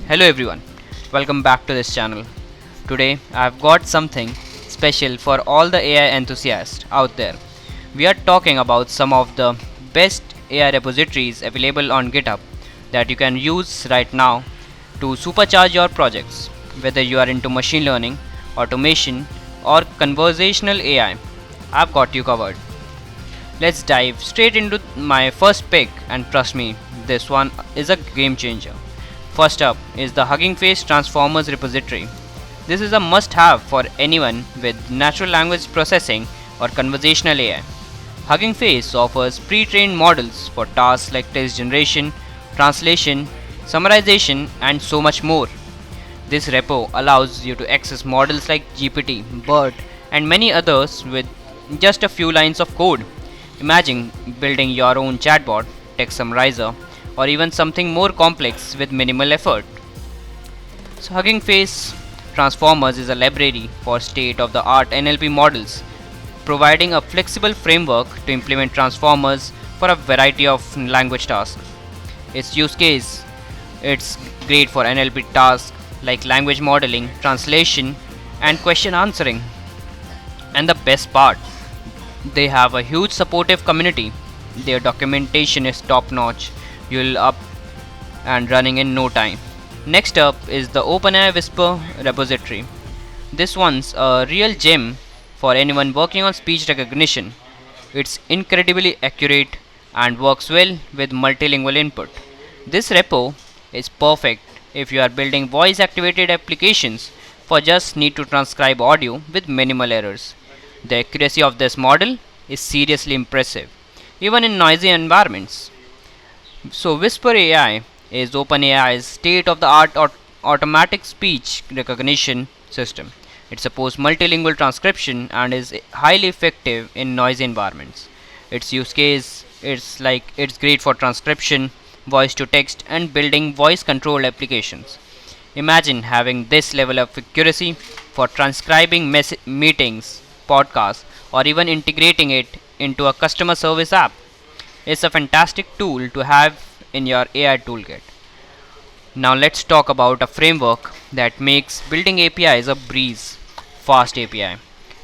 Hello everyone, welcome back to this channel. Today I've got something special for all the AI enthusiasts out there. We are talking about some of the best AI repositories available on GitHub that you can use right now to supercharge your projects. Whether you are into machine learning, automation, or conversational AI, I've got you covered. Let's dive straight into my first pick, and trust me, this one is a game changer. First up is the Hugging Face Transformers repository. This is a must have for anyone with natural language processing or conversational AI. Hugging Face offers pre trained models for tasks like text generation, translation, summarization, and so much more. This repo allows you to access models like GPT, BERT, and many others with just a few lines of code. Imagine building your own chatbot, text summarizer, or even something more complex with minimal effort. So, Hugging Face Transformers is a library for state of the art NLP models, providing a flexible framework to implement transformers for a variety of language tasks. Its use case, it's great for NLP tasks like language modeling, translation, and question answering. And the best part, they have a huge supportive community. Their documentation is top notch. You'll up and running in no time. Next up is the OpenAI Whisper repository. This one's a real gem for anyone working on speech recognition. It's incredibly accurate and works well with multilingual input. This repo is perfect if you are building voice activated applications for just need to transcribe audio with minimal errors. The accuracy of this model is seriously impressive, even in noisy environments. So, Whisper AI is OpenAI's state of the art automatic speech recognition system. It supports multilingual transcription and is highly effective in noisy environments. Its use case is like it's great for transcription, voice to text, and building voice controlled applications. Imagine having this level of accuracy for transcribing meetings, podcasts, or even integrating it into a customer service app. It's a fantastic tool to have in your AI toolkit. Now let's talk about a framework that makes building APIs a breeze. Fast API.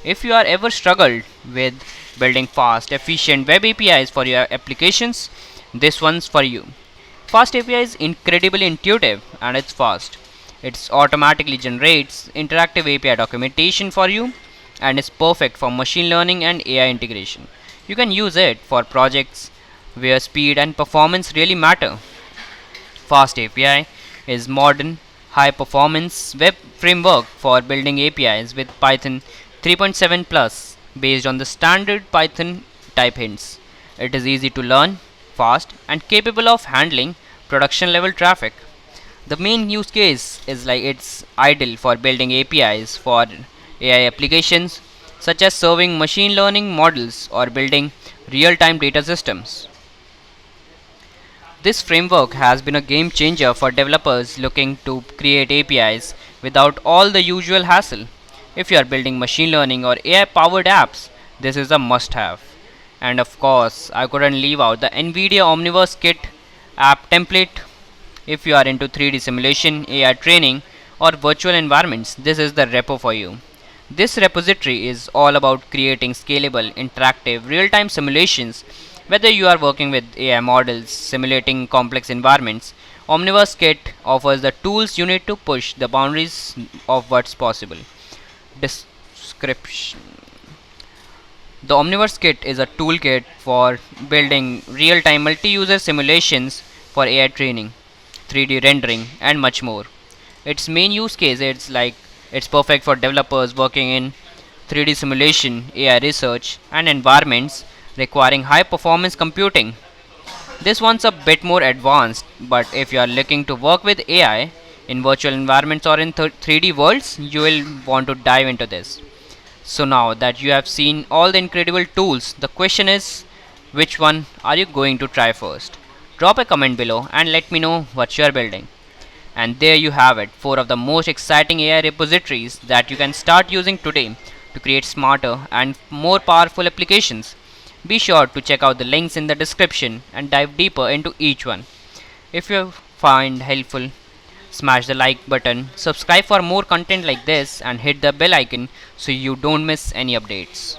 If you are ever struggled with building fast, efficient web APIs for your applications, this one's for you. Fast API is incredibly intuitive and it's fast. It automatically generates interactive API documentation for you and is perfect for machine learning and AI integration. You can use it for projects where speed and performance really matter. Fast API is modern, high performance web framework for building APIs with Python 3.7 plus based on the standard Python type hints. It is easy to learn, fast, and capable of handling production level traffic. The main use case is like it's ideal for building APIs for AI applications such as serving machine learning models or building real time data systems. This framework has been a game changer for developers looking to create APIs without all the usual hassle. If you are building machine learning or AI powered apps, this is a must have. And of course, I couldn't leave out the NVIDIA Omniverse Kit app template. If you are into 3D simulation, AI training, or virtual environments, this is the repo for you. This repository is all about creating scalable, interactive, real time simulations. Whether you are working with AI models, simulating complex environments, Omniverse Kit offers the tools you need to push the boundaries of what's possible. Description. The Omniverse Kit is a toolkit for building real time multi user simulations for AI training, 3D rendering, and much more. Its main use case is like it's perfect for developers working in 3D simulation, AI research, and environments requiring high performance computing. This one's a bit more advanced, but if you are looking to work with AI in virtual environments or in 3D worlds, you will want to dive into this. So, now that you have seen all the incredible tools, the question is which one are you going to try first? Drop a comment below and let me know what you are building. And there you have it, 4 of the most exciting AI repositories that you can start using today to create smarter and more powerful applications. Be sure to check out the links in the description and dive deeper into each one. If you find helpful, Smash the like button, subscribe for more content like this, and hit the bell icon so you don't miss any updates.